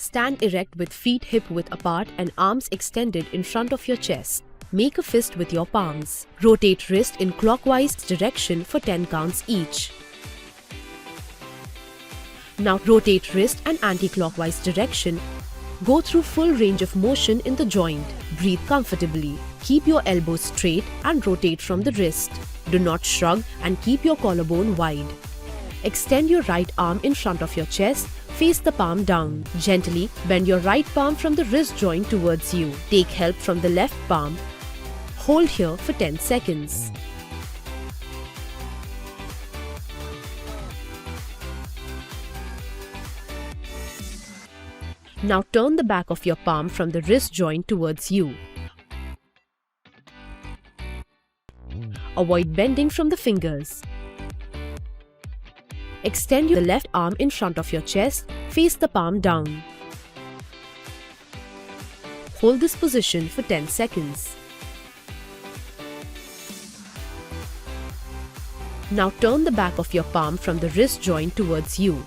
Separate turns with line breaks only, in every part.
Stand erect with feet hip-width apart and arms extended in front of your chest. Make a fist with your palms. Rotate wrist in clockwise direction for 10 counts each. Now rotate wrist and anti-clockwise direction. Go through full range of motion in the joint. Breathe comfortably. Keep your elbows straight and rotate from the wrist. Do not shrug and keep your collarbone wide. Extend your right arm in front of your chest. Face the palm down. Gently bend your right palm from the wrist joint towards you. Take help from the left palm. Hold here for 10 seconds. Now turn the back of your palm from the wrist joint towards you. Avoid bending from the fingers. Extend your left arm in front of your chest, face the palm down. Hold this position for 10 seconds. Now turn the back of your palm from the wrist joint towards you.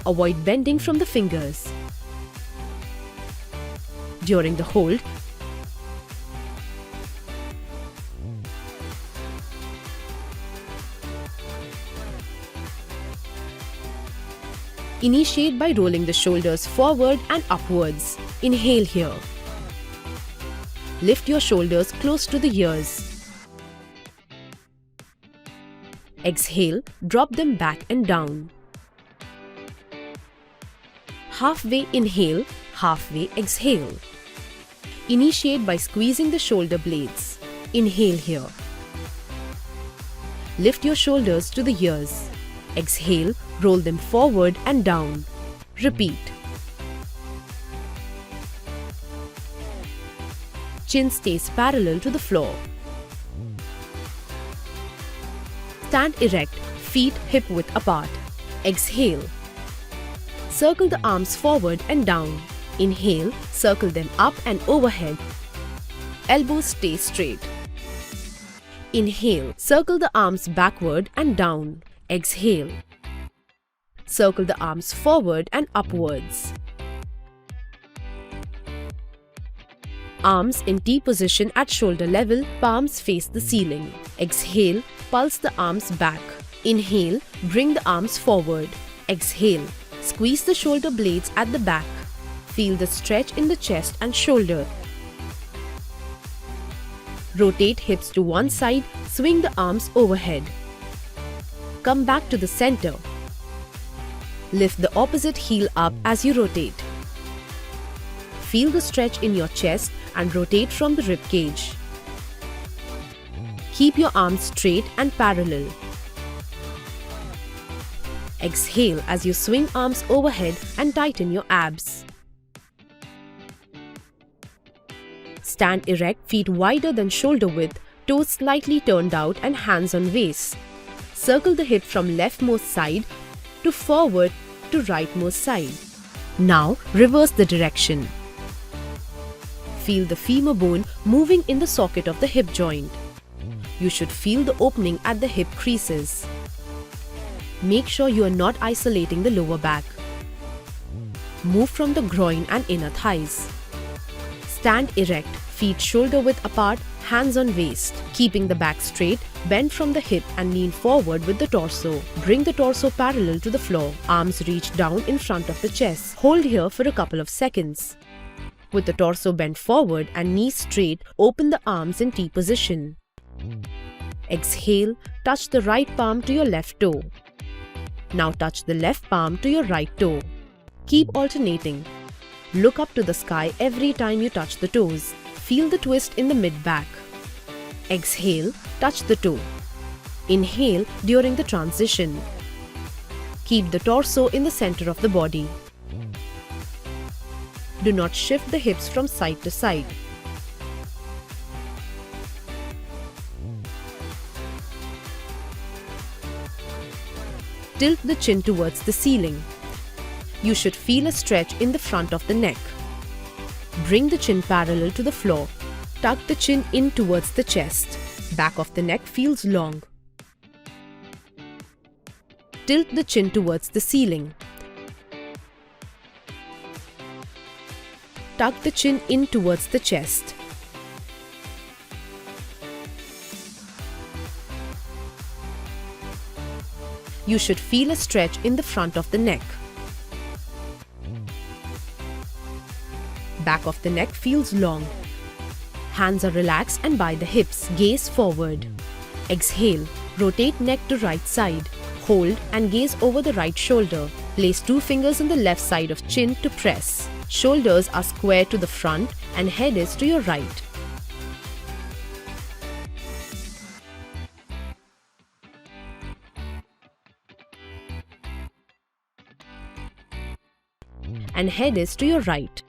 Avoid bending from the fingers. During the hold, initiate by rolling the shoulders forward and upwards. Inhale here. Lift your shoulders close to the ears. Exhale, drop them back and down. Halfway inhale, halfway exhale. Initiate by squeezing the shoulder blades. Inhale here. Lift your shoulders to the ears. Exhale, roll them forward and down. Repeat. Chin stays parallel to the floor. Stand erect, feet hip-width apart. Exhale. Circle the arms forward and down. Inhale, circle them up and overhead. Elbows stay straight. Inhale, circle the arms backward and down. Exhale. Circle the arms forward and upwards. Arms in T position at shoulder level, palms face the ceiling. Exhale, pulse the arms back. Inhale, bring the arms forward. Exhale, squeeze the shoulder blades at the back. Feel the stretch in the chest and shoulder. Rotate hips to one side, swing the arms overhead. Come back to the center. Lift the opposite heel up as you rotate. Feel the stretch in your chest and rotate from the rib cage. Keep your arms straight and parallel. Exhale as you swing arms overhead and tighten your abs. Stand erect, feet wider than shoulder width, toes slightly turned out and hands on waist. Circle the hip from leftmost side to forward to rightmost side. Now reverse the direction. Feel the femur bone moving in the socket of the hip joint. You should feel the opening at the hip creases. Make sure you are not isolating the lower back. Move from the groin and inner thighs. Stand erect, feet shoulder width apart, hands on waist. Keeping the back straight, bend from the hip and lean forward with the torso. Bring the torso parallel to the floor. Arms reach down in front of the chest. Hold here for a couple of seconds. With the torso bent forward and knees straight, open the arms in T position. Exhale, touch the right palm to your left toe. Now touch the left palm to your right toe. Keep alternating. Look up to the sky every time you touch the toes. Feel the twist in the mid-back. Exhale, touch the toe. Inhale during the transition. Keep the torso in the center of the body. Do not shift the hips from side to side. Tilt the chin towards the ceiling. You should feel a stretch in the front of the neck. Bring the chin parallel to the floor. Tuck the chin in towards the chest. Back of the neck feels long. Tilt the chin towards the ceiling. tuck the chin in towards the chest. You should feel a stretch in the front of the neck. Back of the neck feels long. Hands are relaxed and by the hips. Gaze forward. Exhale. Rotate neck to right side. Hold and gaze over the right shoulder. Place 2 fingers on the left side of chin to press. Shoulders are square to the front and head is to your right. And head is to your right.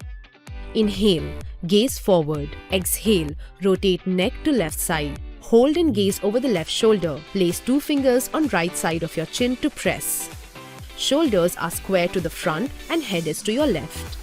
Inhale, gaze forward. Exhale, rotate neck to left side. Hold and gaze over the left shoulder. Place 2 fingers on right side of your chin to press. Shoulders are square to the front and head is to your left.